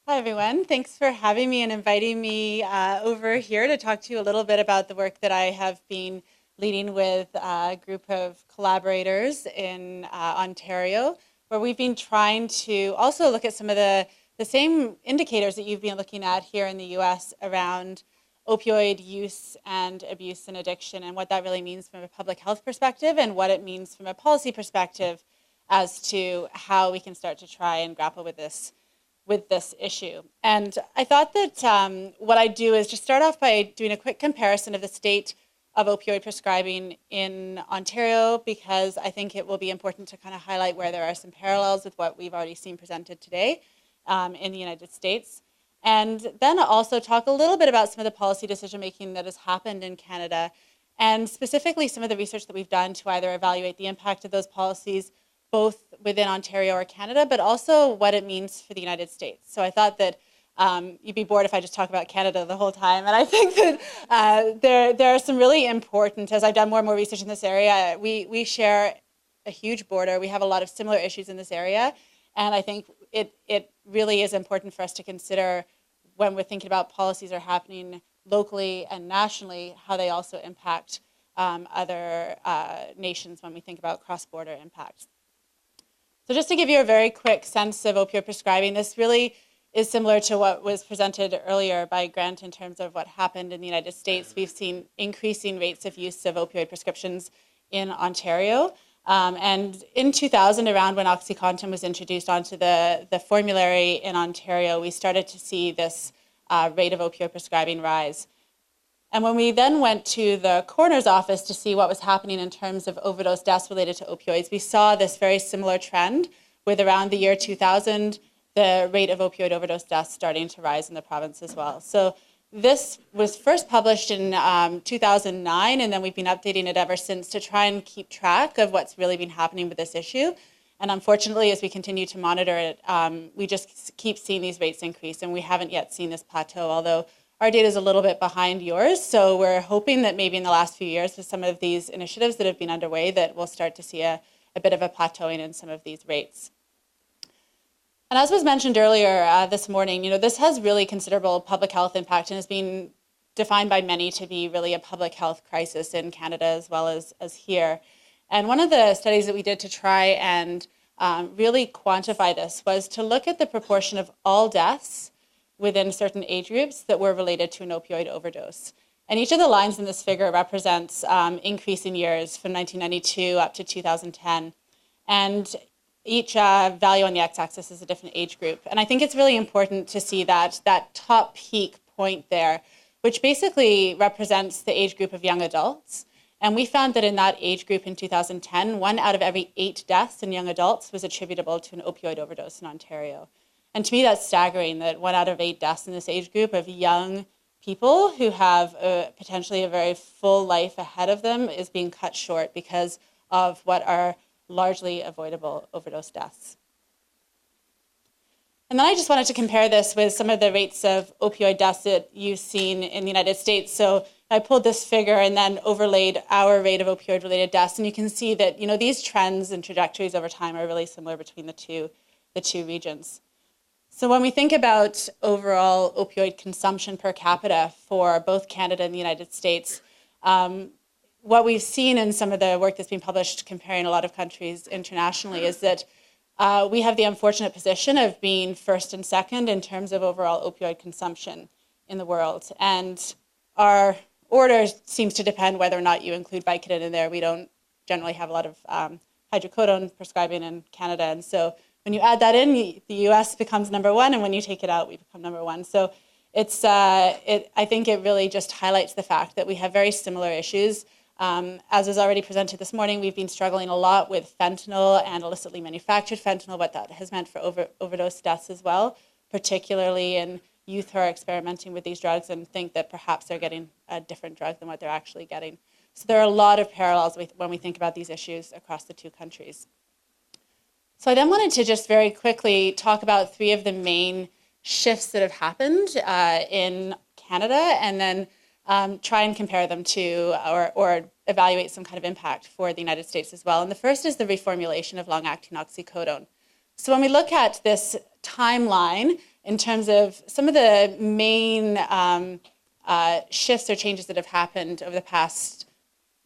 Hi, everyone. Thanks for having me and inviting me over here to talk to you a little bit about the work that I have been leading with a group of collaborators in Ontario, where we've been trying to also look at some of the same indicators that you've been looking at here in the US around opioid use and abuse and addiction, and what that really means from a public health perspective and what it means from a policy perspective as to how we can start to try and grapple with this issue. And I thought that what I'd do is just start off by doing a quick comparison of the state of opioid prescribing in Ontario, because I think it will be important to kind of highlight where there are some parallels with what we've already seen presented today in the United States. And then also talk a little bit about some of the policy decision making that has happened in Canada, and specifically some of the research that we've done to either evaluate the impact of those policies both within Ontario or Canada, but also what it means for the United States. So I thought that you'd be bored if I just talk about Canada the whole time. And I think that there are some really important, as I've done more and more research in this area, we share a huge border. We have a lot of similar issues in this area. And I think it really is important for us to consider when we're thinking about policies that are happening locally and nationally, how they also impact other nations when we think about cross-border impacts. So just to give you a very quick sense of opioid prescribing, this really is similar to what was presented earlier by Grant in terms of what happened in the United States. We've seen increasing rates of use of opioid prescriptions in Ontario. And in 2000, around when OxyContin was introduced onto the formulary in Ontario, we started to see this rate of opioid prescribing rise. And when we then went to the coroner's office to see what was happening in terms of overdose deaths related to opioids, we saw this very similar trend with around the year 2000, the rate of opioid overdose deaths starting to rise in the province as well. So this was first published in 2009, and then we've been updating it ever since to try and keep track of what's really been happening with this issue. And unfortunately, as we continue to monitor it, we just keep seeing these rates increase, and we haven't yet seen this plateau, although our data is a little bit behind yours, so we're hoping that maybe in the last few years with some of these initiatives that have been underway that we'll start to see a bit of a plateauing in some of these rates. And as was mentioned earlier this morning, this has really considerable public health impact and has been defined by many to be really a public health crisis in Canada as well as here. And one of the studies that we did to try and really quantify this was to look at the proportion of all deaths within certain age groups that were related to an opioid overdose. And each of the lines in this figure represents increasing years from 1992 up to 2010. And each value on the x-axis is a different age group. And I think it's really important to see that top peak point there, which basically represents the age group of young adults. And we found that in that age group in 2010, 1 out of every 8 deaths in young adults was attributable to an opioid overdose in Ontario. And to me, that's staggering that 1 out of 8 deaths in this age group of young people who have potentially a very full life ahead of them is being cut short because of what are largely avoidable overdose deaths. And then I just wanted to compare this with some of the rates of opioid deaths that you've seen in the United States. So I pulled this figure and then overlaid our rate of opioid-related deaths, and you can see that these trends and trajectories over time are really similar between the two regions. So when we think about overall opioid consumption per capita for both Canada and the United States, what we've seen in some of the work that's been published comparing a lot of countries internationally is that we have the unfortunate position of being first and second in terms of overall opioid consumption in the world. And our order seems to depend whether or not you include Vicodin in there. We don't generally have a lot of hydrocodone prescribing in Canada, and so when you add that in, the U.S. becomes number 1, and when you take it out, we become number 1. So it's, I think it really just highlights the fact that we have very similar issues. As was already presented this morning, we've been struggling a lot with fentanyl and illicitly manufactured fentanyl, what that has meant for overdose deaths as well, particularly in youth who are experimenting with these drugs and think that perhaps they're getting a different drug than what they're actually getting. So there are a lot of parallels when we think about these issues across the two countries. So I then wanted to just very quickly talk about 3 of the main shifts that have happened in Canada, and then try and compare them to or evaluate some kind of impact for the United States as well. And the first is the reformulation of long-acting oxycodone. So when we look at this timeline, in terms of some of the main shifts or changes that have happened over the past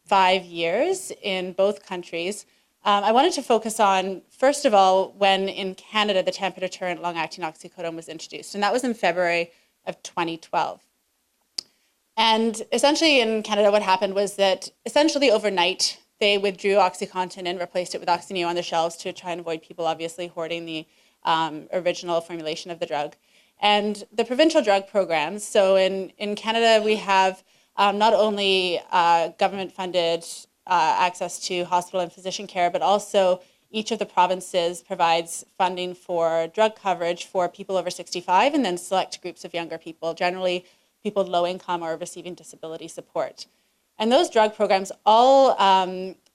5 years in both countries. I wanted to focus on, first of all, when in Canada the tamper-deterrent long-acting oxycodone was introduced, and that was in February of 2012. And essentially in Canada what happened was that essentially overnight they withdrew OxyContin and replaced it with Oxyneo on the shelves to try and avoid people obviously hoarding the original formulation of the drug. And the provincial drug programs, so in Canada we have not only government-funded access to hospital and physician care, but also each of the provinces provides funding for drug coverage for people over 65 and then select groups of younger people, generally people with low income or receiving disability support. And those drug programs all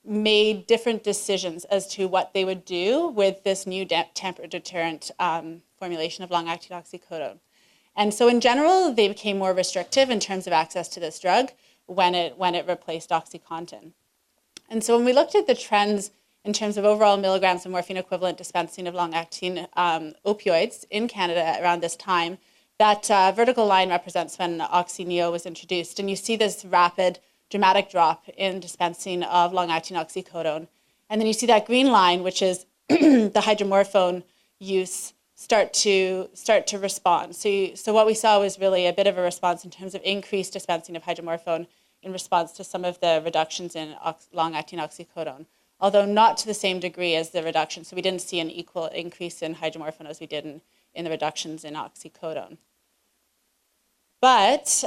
made different decisions as to what they would do with this new tamper-deterrent formulation of long-acting oxycodone. And so in general, they became more restrictive in terms of access to this drug when it replaced OxyContin. And so when we looked at the trends in terms of overall milligrams of morphine equivalent dispensing of long-acting opioids in Canada around this time, that vertical line represents when Oxyneo was introduced. And you see this rapid, dramatic drop in dispensing of long-acting oxycodone. And then you see that green line, which is the hydromorphone use, start to respond. So what we saw was really a bit of a response in terms of increased dispensing of hydromorphone in response to some of the reductions in long-acting oxycodone, although not to the same degree as the reduction. So we didn't see an equal increase in hydromorphone as we did in the reductions in oxycodone. But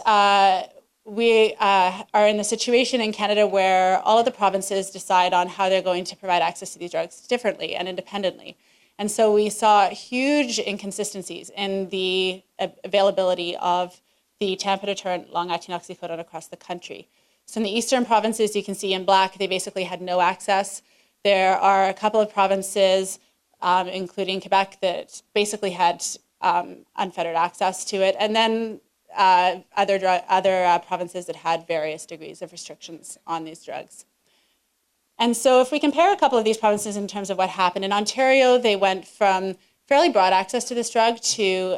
we are in the situation in Canada where all of the provinces decide on how they're going to provide access to these drugs differently and independently. And so we saw huge inconsistencies in the availability of the tamper-deterrent long-acting oxycodone across the country. So in the eastern provinces, you can see in black, they basically had no access. There are a couple of provinces, including Quebec, that basically had unfettered access to it. And then other provinces that had various degrees of restrictions on these drugs. And so if we compare a couple of these provinces in terms of what happened, in Ontario, they went from fairly broad access to this drug to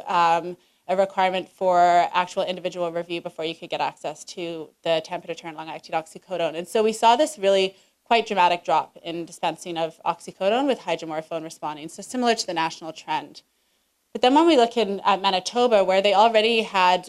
a requirement for actual individual review before you could get access to the tamper-deterrent long-acting oxycodone. And so we saw this really quite dramatic drop in dispensing of oxycodone with hydromorphone responding, so similar to the national trend. But then when we look at Manitoba, where they already had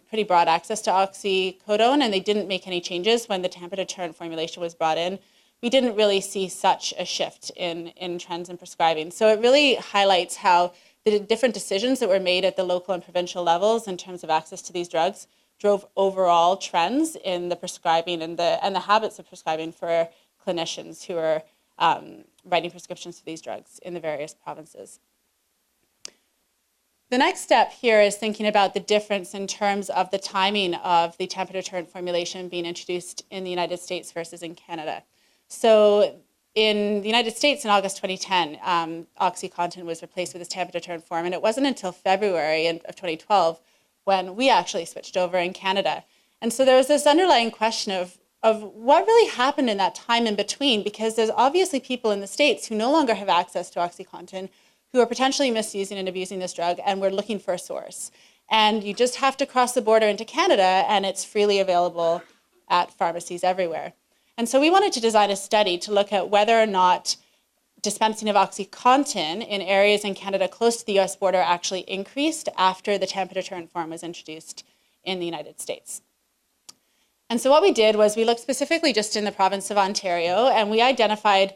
pretty broad access to oxycodone and they didn't make any changes when the tamper-deterrent formulation was brought in, we didn't really see such a shift in trends in prescribing. So it really highlights how the different decisions that were made at the local and provincial levels in terms of access to these drugs drove overall trends in the prescribing and the habits of prescribing for clinicians who are writing prescriptions for these drugs in the various provinces. The next step here is thinking about the difference in terms of the timing of the tamper-deterrent formulation being introduced in the United States versus in Canada. So in the United States in August 2010, OxyContin was replaced with this tamper-deterrent form, and it wasn't until February of 2012 when we actually switched over in Canada. And so there was this underlying question of what really happened in that time in between, because there's obviously people in the States who no longer have access to OxyContin, who are potentially misusing and abusing this drug, and we're looking for a source. And you just have to cross the border into Canada, and it's freely available at pharmacies everywhere. And so we wanted to design a study to look at whether or not dispensing of OxyContin in areas in Canada close to the US border actually increased after the tamper-deterrent form was introduced in the United States. And so what we did was we looked specifically just in the province of Ontario, and we identified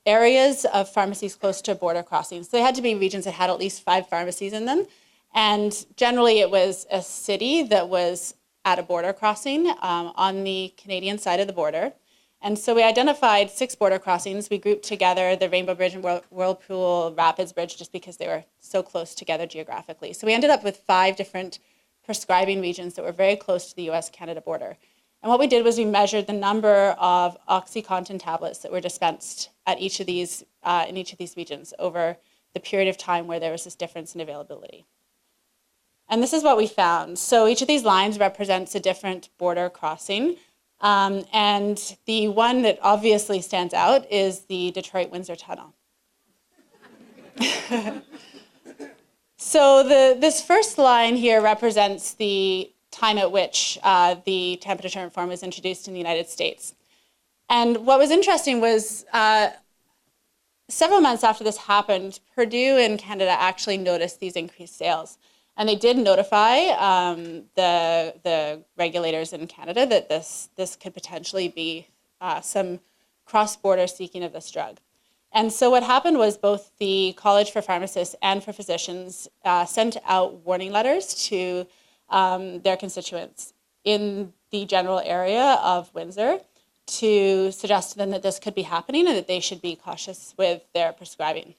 areas of pharmacies close to border crossings. So they had to be regions that had at least 5 pharmacies in them. And generally it was a city that was at a border crossing on the Canadian side of the border. And so we identified 6 border crossings. We grouped together the Rainbow Bridge and Whirlpool Rapids Bridge just because they were so close together geographically. So we ended up with 5 different prescribing regions that were very close to the US-Canada border. And what we did was we measured the number of OxyContin tablets that were dispensed at each of these, in each of these regions over the period of time where there was this difference in availability. And this is what we found. So each of these lines represents a different border crossing. And the one that obviously stands out is the Detroit-Windsor Tunnel. So this first line here represents the time at which the tamper-deterrent form was introduced in the United States. And what was interesting was several months after this happened, Purdue in Canada actually noticed these increased sales. And they did notify the regulators in Canada that this could potentially be some cross-border seeking of this drug. And so what happened was both the College for Pharmacists and for Physicians sent out warning letters to their constituents in the general area of Windsor to suggest to them that this could be happening and that they should be cautious with their prescribing.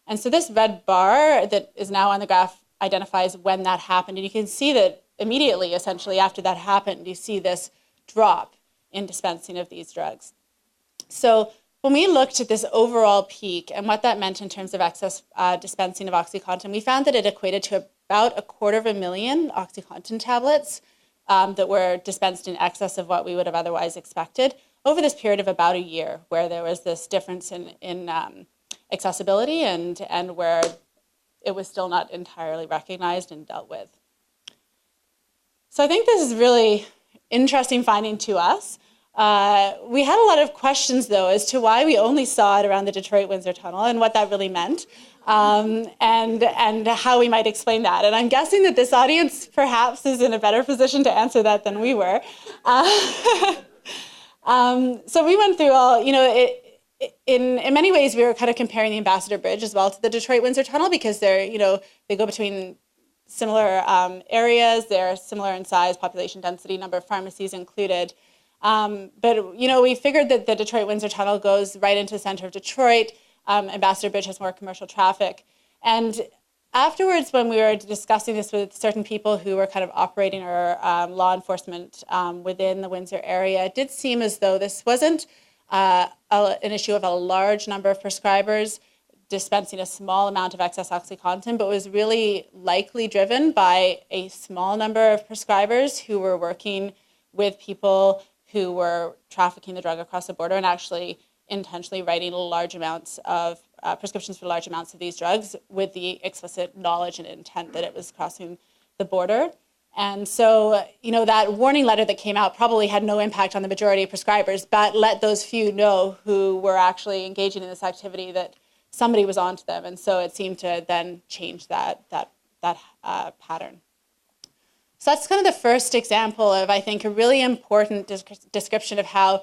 And so this red bar that is now on the graph identifies when that happened. And you can see that immediately, essentially, after that happened, you see this drop in dispensing of these drugs. So when we looked at this overall peak and what that meant in terms of excess dispensing of OxyContin, we found that it equated to about 250,000 OxyContin tablets that were dispensed in excess of what we would have otherwise expected over this period of about a year, where there was this difference in accessibility and where it was still not entirely recognized and dealt with. So I think this is really interesting finding to us. We had a lot of questions, though, as to why we only saw it around the Detroit-Windsor tunnel and what that really meant, and how we might explain that. And I'm guessing that this audience perhaps is in a better position to answer that than we were. So we went through all, in many ways, we were kind of comparing the Ambassador Bridge as well to the Detroit-Windsor tunnel because they're, they go between similar areas. They're similar in size, population density, number of pharmacies included. But, we figured that the Detroit-Windsor tunnel goes right into the center of Detroit. Ambassador Bridge has more commercial traffic. And afterwards, when we were discussing this with certain people who were kind of operating or law enforcement within the Windsor area, it did seem as though this wasn't an issue of a large number of prescribers dispensing a small amount of excess OxyContin, but was really likely driven by a small number of prescribers who were working with people who were trafficking the drug across the border and actually intentionally writing large amounts of prescriptions for large amounts of these drugs with the explicit knowledge and intent that it was crossing the border. And so, that warning letter that came out probably had no impact on the majority of prescribers, but let those few know who were actually engaging in this activity that somebody was onto them. And so it seemed to then change that pattern. So that's kind of the first example of, I think, a really important description of how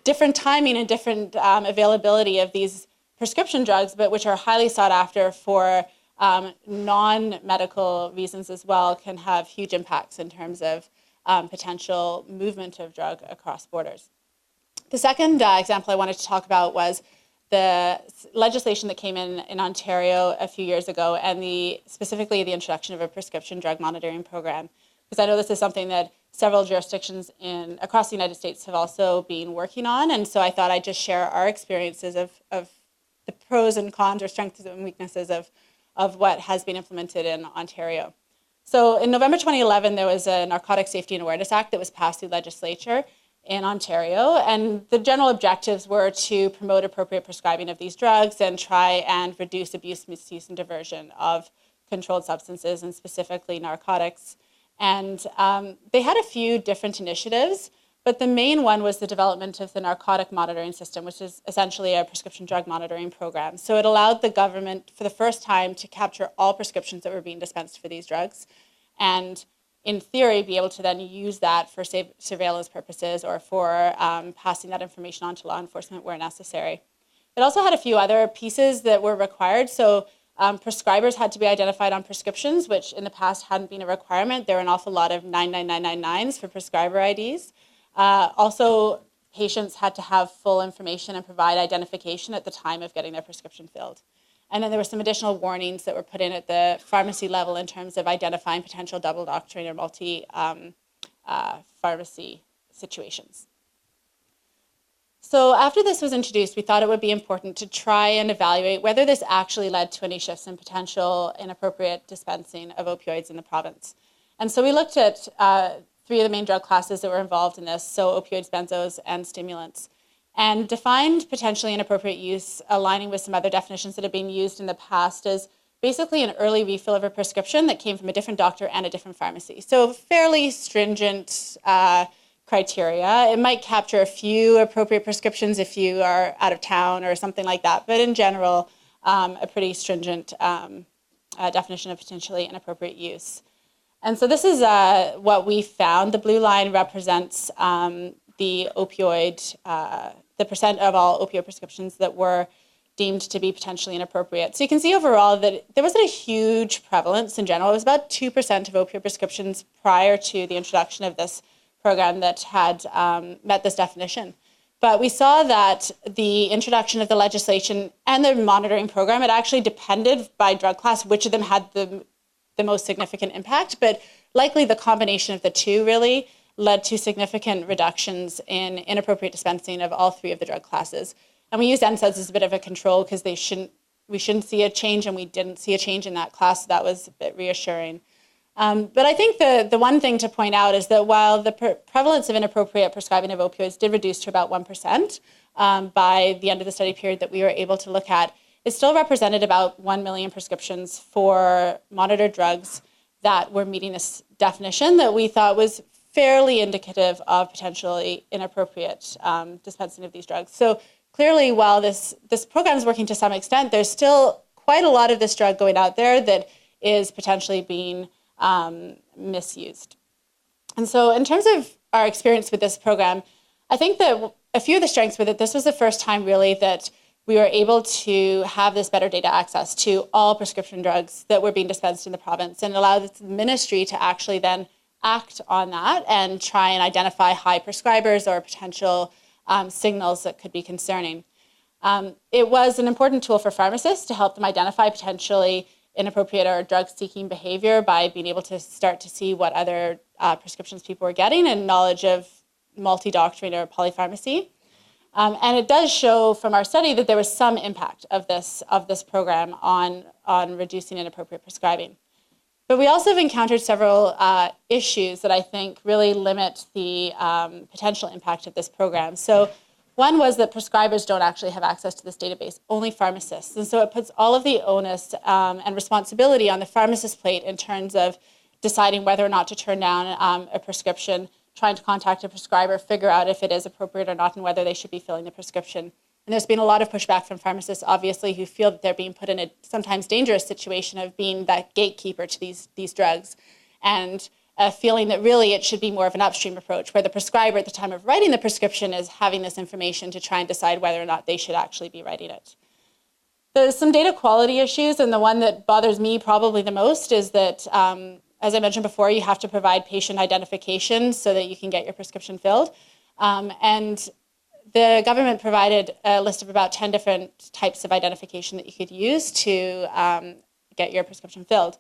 different timing and different availability of these prescription drugs, but which are highly sought after for non-medical reasons as well, can have huge impacts in terms of potential movement of drug across borders. The second example I wanted to talk about was the legislation that came in Ontario a few years ago, and specifically the introduction of a prescription drug monitoring program. Because I know this is something that several jurisdictions across the United States have also been working on, and so I thought I'd just share our experiences of the pros and cons or strengths and weaknesses of what has been implemented in Ontario. So in November 2011, there was a Narcotics Safety and Awareness Act that was passed through legislature in Ontario, and the general objectives were to promote appropriate prescribing of these drugs and try and reduce abuse, misuse, and diversion of controlled substances, and specifically narcotics. And they had a few different initiatives, but the main one was the development of the narcotic monitoring system, which is essentially a prescription drug monitoring program. So it allowed the government, for the first time, to capture all prescriptions that were being dispensed for these drugs, and in theory, be able to then use that for surveillance purposes or for passing that information on to law enforcement where necessary. It also had a few other pieces that were required. So prescribers had to be identified on prescriptions, which in the past hadn't been a requirement. There were an awful lot of 99999s for prescriber IDs. Also, patients had to have full information and provide identification at the time of getting their prescription filled. And then there were some additional warnings that were put in at the pharmacy level in terms of identifying potential double doctoring or multi-pharmacy situations. So after this was introduced, we thought it would be important to try and evaluate whether this actually led to any shifts in potential inappropriate dispensing of opioids in the province. And so we looked at three of the main drug classes that were involved in this, so opioids, benzos, and stimulants, and defined potentially inappropriate use, aligning with some other definitions that have been used in the past as basically an early refill of a prescription that came from a different doctor and a different pharmacy. So fairly stringent criteria. It might capture a few appropriate prescriptions if you are out of town or something like that, but in general, a pretty stringent definition of potentially inappropriate use. And so this is what we found. The blue line represents the opioid, the percent of all opioid prescriptions that were deemed to be potentially inappropriate. So you can see overall that there wasn't a huge prevalence in general. It was about 2% of opioid prescriptions prior to the introduction of this program that had met this definition. But we saw that the introduction of the legislation and the monitoring program, it actually depended by drug class which of them had the most significant impact, but likely the combination of the two really led to significant reductions in inappropriate dispensing of all three of the drug classes. And we used NSAIDs as a bit of a control because we shouldn't see a change, and we didn't see a change in that class, so that was a bit reassuring. But I think the one thing to point out is that while the prevalence of inappropriate prescribing of opioids did reduce to about 1% by the end of the study period that we were able to look at, it still represented about 1 million prescriptions for monitored drugs that were meeting this definition that we thought was fairly indicative of potentially inappropriate dispensing of these drugs. So clearly, while this program is working to some extent, there's still quite a lot of this drug going out there that is potentially being misused. And so in terms of our experience with this program, I think that a few of the strengths with it, this was the first time really that we were able to have this better data access to all prescription drugs that were being dispensed in the province, and allow the ministry to actually then act on that and try and identify high prescribers or potential signals that could be concerning. It was an important tool for pharmacists to help them identify potentially inappropriate or drug-seeking behavior by being able to start to see what other prescriptions people were getting and knowledge of multi-doctoring or polypharmacy. And it does show from our study that there was some impact of this program on reducing inappropriate prescribing. But we also have encountered several issues that I think really limit the potential impact of this program. So one was that prescribers don't actually have access to this database, only pharmacists. And so it puts all of the onus and responsibility on the pharmacist's plate in terms of deciding whether or not to turn down a prescription, trying to contact a prescriber, figure out if it is appropriate or not, and whether they should be filling the prescription. And there's been a lot of pushback from pharmacists, obviously, who feel that they're being put in a sometimes dangerous situation of being that gatekeeper to these drugs, and a feeling that really it should be more of an upstream approach, where the prescriber at the time of writing the prescription is having this information to try and decide whether or not they should actually be writing it. There's some data quality issues, and the one that bothers me probably the most is that, as I mentioned before, you have to provide patient identification so that you can get your prescription filled. And the government provided a list of about 10 different types of identification that you could use to get your prescription filled.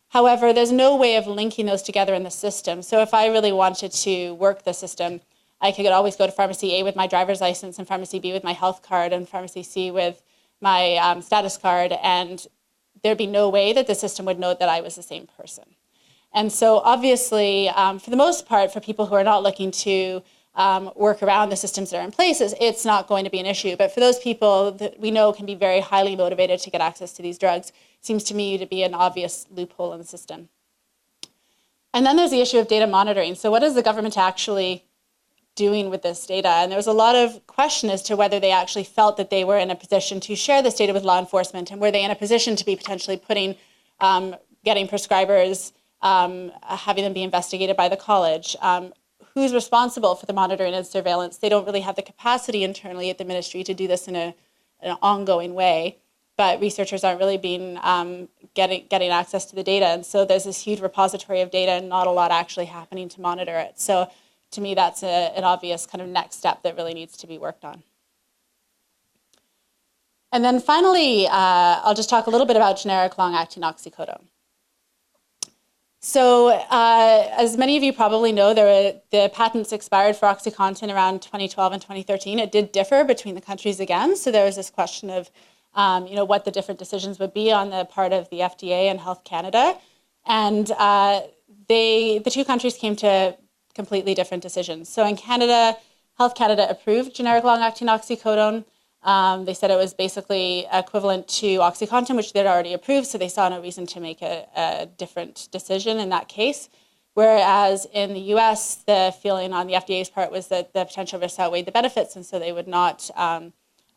However, there's no way of linking those together in the system. So if I really wanted to work the system, I could always go to Pharmacy A with my driver's license and Pharmacy B with my health card and Pharmacy C with my status card, and there'd be no way that the system would know that I was the same person. And so obviously, for the most part, for people who are not looking to work around the systems that are in place, it's not going to be an issue. But for those people that we know can be very highly motivated to get access to these drugs, it seems to me to be an obvious loophole in the system. And then there's the issue of data monitoring. So what is the government actually doing with this data? And there was a lot of question as to whether they actually felt that they were in a position to share this data with law enforcement, and were they in a position to be potentially putting, getting prescribers, having them be investigated by the college, who's responsible for the monitoring and surveillance. They don't really have the capacity internally at the ministry to do this in an ongoing way, but researchers aren't really being getting access to the data. And so there's this huge repository of data and not a lot actually happening to monitor it. So to me, that's an obvious kind of next step that really needs to be worked on. And then finally, I'll just talk a little bit about generic long-acting oxycodone. So as many of you probably know, the patents expired for OxyContin around 2012 and 2013. It did differ between the countries again. So there was this question of what the different decisions would be on the part of the FDA and Health Canada. And the two countries came to completely different decisions. So in Canada, Health Canada approved generic long-acting oxycodone. They said it was basically equivalent to OxyContin, which they'd already approved, so they saw no reason to make a different decision in that case. Whereas in the US, the feeling on the FDA's part was that the potential risks outweighed the benefits, and so they would not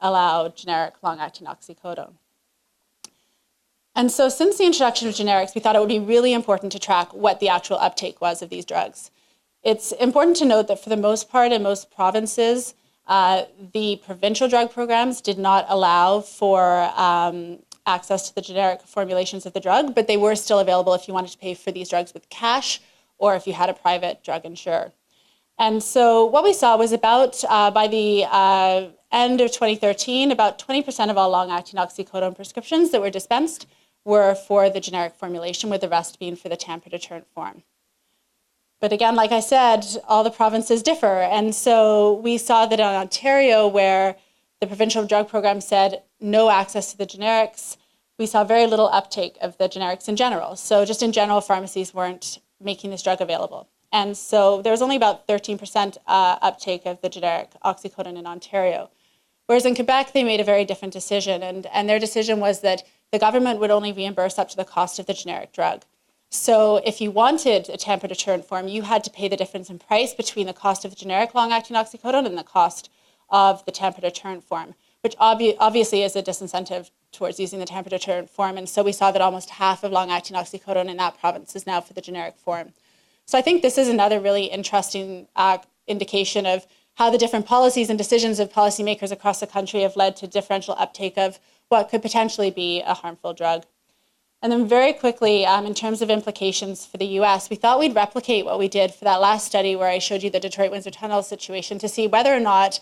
allow generic long-acting oxycodone. And so since the introduction of generics, we thought it would be really important to track what the actual uptake was of these drugs. It's important to note that for the most part, in most provinces, the provincial drug programs did not allow for access to the generic formulations of the drug, but they were still available if you wanted to pay for these drugs with cash or if you had a private drug insurer. And so what we saw was about, by the end of 2013, about 20% of all long-acting oxycodone prescriptions that were dispensed were for the generic formulation, with the rest being for the tamper-deterrent form. But again, like I said, all the provinces differ. And so we saw that in Ontario, where the provincial drug program said no access to the generics, we saw very little uptake of the generics in general. So just in general, pharmacies weren't making this drug available. And so there was only about 13% uptake of the generic oxycodone in Ontario. Whereas in Quebec, they made a very different decision. And their decision was that the government would only reimburse up to the cost of the generic drug. So if you wanted a tamper-deterrent form, you had to pay the difference in price between the cost of the generic long-acting oxycodone and the cost of the tamper-deterrent form, which obviously is a disincentive towards using the tamper-deterrent form. And so we saw that almost half of long-acting oxycodone in that province is now for the generic form. So I think this is another really interesting indication of how the different policies and decisions of policymakers across the country have led to differential uptake of what could potentially be a harmful drug. And then very quickly, in terms of implications for the US, we thought we'd replicate what we did for that last study where I showed you the Detroit-Windsor Tunnel situation to see whether or not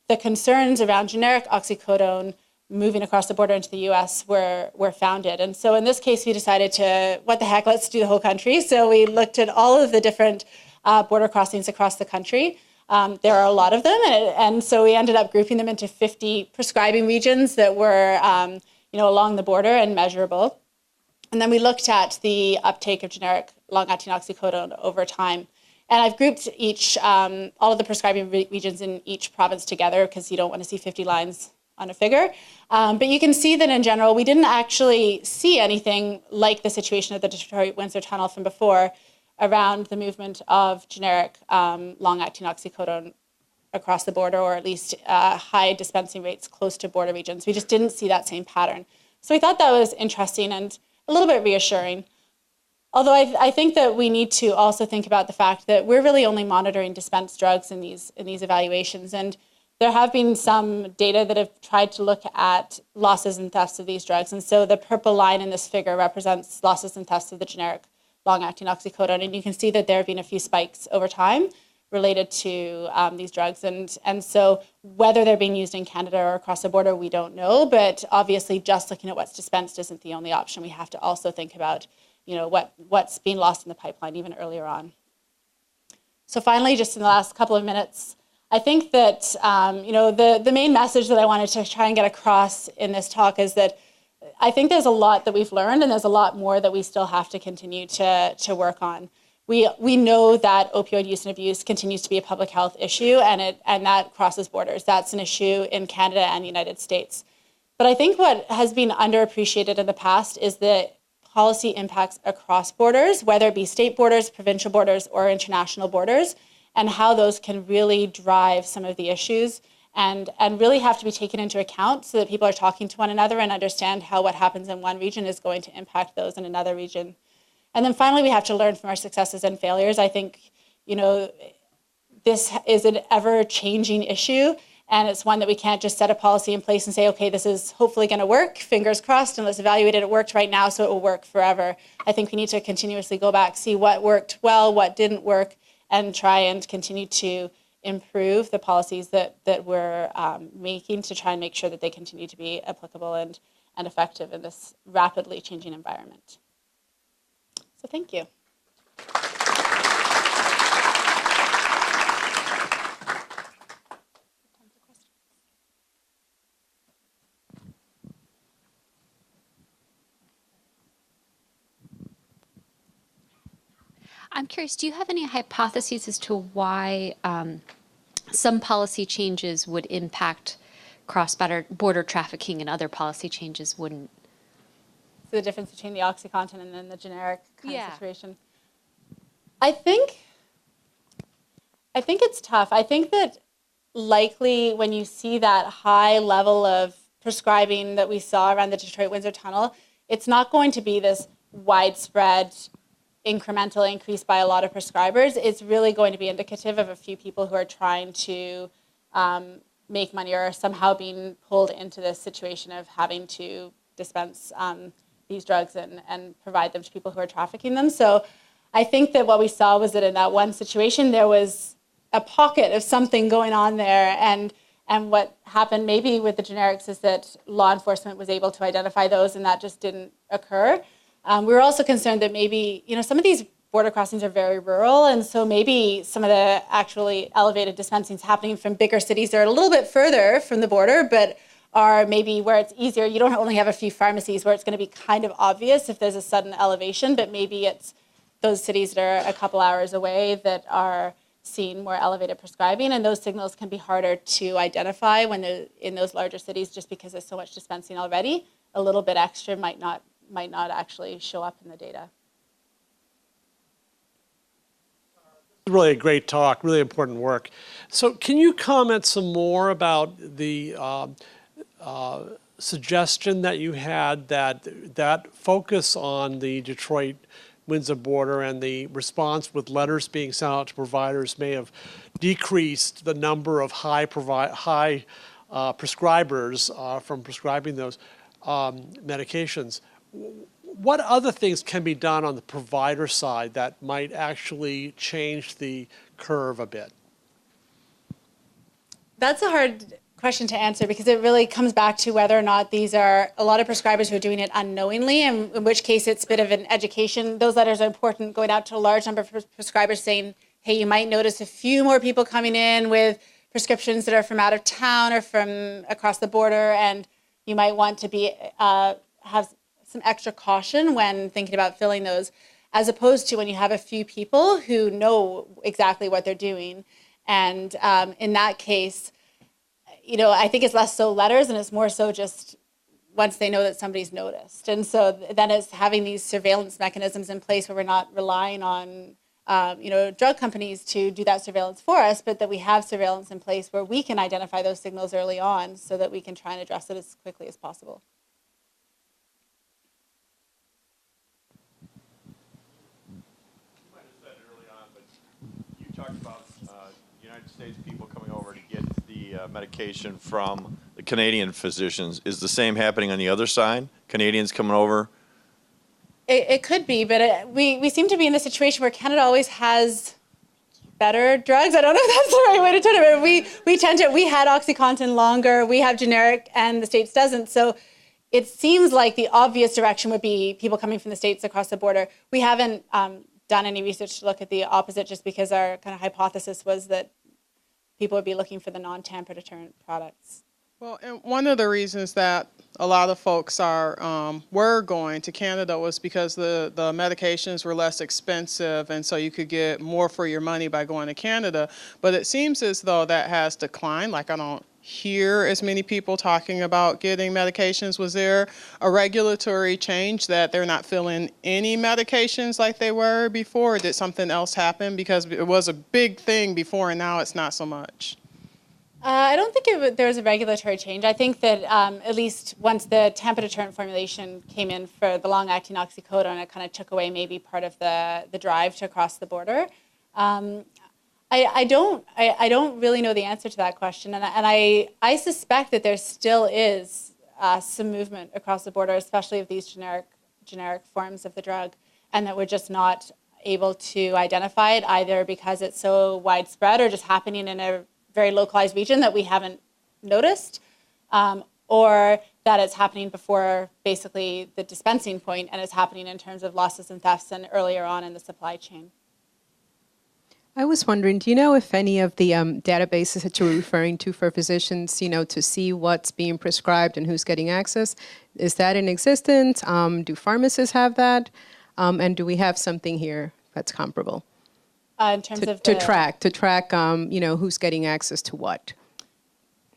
the concerns around generic oxycodone moving across the border into the US were founded. And so in this case, we decided to, what the heck, let's do the whole country. So we looked at all of the different border crossings across the country. There are a lot of them, and so we ended up grouping them into 50 prescribing regions that were along the border and measurable. And then we looked at the uptake of generic long-acting oxycodone over time. And I've grouped all of the prescribing regions in each province together because you don't want to see 50 lines on a figure. But you can see that in general, we didn't actually see anything like the situation of the Detroit-Windsor Tunnel from before around the movement of generic long-acting oxycodone across the border, or at least high dispensing rates close to border regions. We just didn't see that same pattern. So we thought that was interesting and a little bit reassuring. Although I think that we need to also think about the fact that we're really only monitoring dispensed drugs in these evaluations. And there have been some data that have tried to look at losses and thefts of these drugs. And so the purple line in this figure represents losses and thefts of the generic long-acting oxycodone. And you can see that there have been a few spikes over time related to these drugs. And so whether they're being used in Canada or across the border, we don't know. But obviously, just looking at what's dispensed isn't the only option. We have to also think about what's being lost in the pipeline even earlier on. So finally, just in the last couple of minutes, I think that the main message that I wanted to try and get across in this talk is that I think there's a lot that we've learned, and there's a lot more that we still have to continue to work on. We know that opioid use and abuse continues to be a public health issue, and that crosses borders. That's an issue in Canada and the United States. But I think what has been underappreciated in the past is the policy impacts across borders, whether it be state borders, provincial borders, or international borders, and how those can really drive some of the issues and really have to be taken into account so that people are talking to one another and understand how what happens in one region is going to impact those in another region. And then finally, we have to learn from our successes and failures. I think, this is an ever-changing issue, and it's one that we can't just set a policy in place and say, okay, this is hopefully going to work, fingers crossed, and let's evaluate it. It worked right now, so it will work forever. I think we need to continuously go back, see what worked well, what didn't work, and try and continue to improve the policies that we're making to try and make sure that they continue to be applicable and effective in this rapidly changing environment. So thank you. I'm curious, do you have any hypotheses as to why some policy changes would impact cross-border trafficking and other policy changes wouldn't. So the difference between the OxyContin and then the generic kind of situation. I think it's tough. I think that likely when you see that high level of prescribing that we saw around the Detroit-Windsor Tunnel, it's not going to be this widespread incremental increase by a lot of prescribers. It's really going to be indicative of a few people who are trying to make money or are somehow being pulled into this situation of having to dispense these drugs and provide them to people who are trafficking them. So I think that what we saw was that in that one situation, there was a pocket of something going on there. And what happened maybe with the generics is that law enforcement was able to identify those, and that just didn't occur. We were also concerned that maybe, some of these border crossings are very rural, and so maybe some of the actually elevated dispensing is happening from bigger cities that are a little bit further from the border, but are maybe where it's easier. You don't only have a few pharmacies where it's going to be kind of obvious if there's a sudden elevation, but maybe it's those cities that are a couple hours away that are seeing more elevated prescribing, and those signals can be harder to identify when they're in those larger cities just because there's so much dispensing already. A little bit extra might not actually show up in the data. Really a great talk, really important work. So can you comment some more about the suggestion that you had that focus on the Detroit-Windsor border and the response with letters being sent out to providers may have decreased the number of high prescribers from prescribing those medications? What other things can be done on the provider side that might actually change the curve a bit? That's a hard question to answer because it really comes back to whether or not these are a lot of prescribers who are doing it unknowingly, and in which case it's a bit of an education. Those letters are important, going out to a large number of prescribers saying, hey, you might notice a few more people coming in with prescriptions that are from out of town or from across the border, and you might want to be have some extra caution when thinking about filling those, as opposed to when you have a few people who know exactly what they're doing. And in that case, I think it's less so letters and it's more so just once they know that somebody's noticed. And so then it's having these surveillance mechanisms in place where we're not relying on drug companies to do that surveillance for us, but that we have surveillance in place where we can identify those signals early on so that we can try and address it as quickly as possible. Talked about United States people coming over to get the medication from the Canadian physicians. Is the same happening on the other side? Canadians coming over? It could be, but we seem to be in a situation where Canada always has better drugs. I don't know if that's the right way to turn it, but we had OxyContin longer, we have generic, and the States doesn't. So it seems like the obvious direction would be people coming from the States across the border. We haven't done any research to look at the opposite, just because our kind of hypothesis was that people would be looking for the non-tamper-deterrent products. Well, and one of the reasons that a lot of folks were going to Canada was because the medications were less expensive, and so you could get more for your money by going to Canada. But it seems as though that has declined. Like, I don't hear as many people talking about getting medications. Was there a regulatory change that they're not filling any medications like they were before? Or did something else happen? Because it was a big thing before and now it's not so much. I don't think there was a regulatory change. I think that at least once the Tamper-deterrent formulation came in for the long-acting oxycodone, it kind of took away maybe part of the drive to cross the border. I don't really know the answer to that question, and I suspect that there still is some movement across the border, especially of these generic forms of the drug, and that we're just not able to identify it either because it's so widespread or just happening in a very localized region that we haven't noticed, or that it's happening before basically the dispensing point and it's happening in terms of losses and thefts and earlier on in the supply chain. I was wondering, do you know if any of the databases that you were referring to for physicians, to see what's being prescribed and who's getting access, is that in existence? Do pharmacists have that? And do we have something here that's comparable? In terms of to track, who's getting access to what?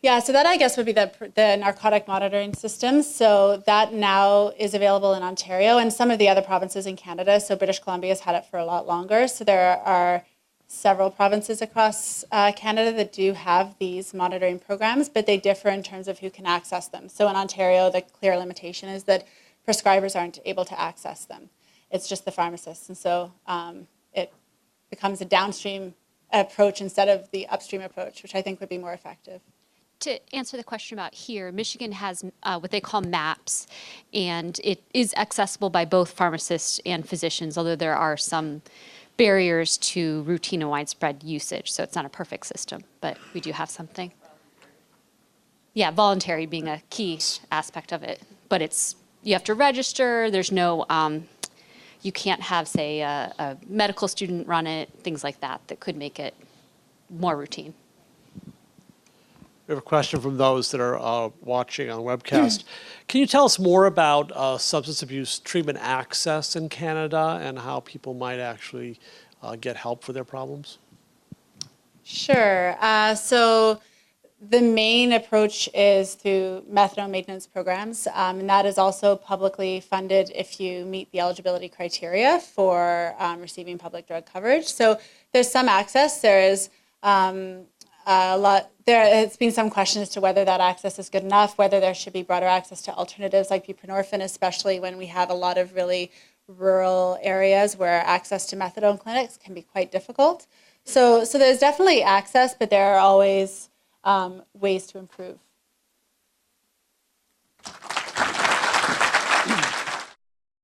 Yeah, so that I guess would be the narcotic monitoring system. So that now is available in Ontario and some of the other provinces in Canada. So British Columbia has had it for a lot longer. So there are several provinces across Canada that do have these monitoring programs, but they differ in terms of who can access them. So in Ontario, the clear limitation is that prescribers aren't able to access them. It's just the pharmacists. And so it becomes a downstream approach instead of the upstream approach, which I think would be more effective. To answer the question about here, Michigan has what they call MAPS, and it is accessible by both pharmacists and physicians, although there are some barriers to routine and widespread usage. So it's not a perfect system, but we do have something. Yeah, voluntary being a key aspect of it, but you have to register. There's no, you can't have, say, a medical student run it, things like that could make it more routine. We have a question from those that are watching on webcast. Can you tell us more about substance abuse treatment access in Canada and how people might actually get help for their problems? Sure. So the main approach is through methadone maintenance programs, and that is also publicly funded if you meet the eligibility criteria for receiving public drug coverage. So there's some access. There is a lot. There has been some question as to whether that access is good enough, whether there should be broader access to alternatives like buprenorphine, especially when we have a lot of really rural areas where access to methadone clinics can be quite difficult. So there's definitely access, but there are always ways to improve.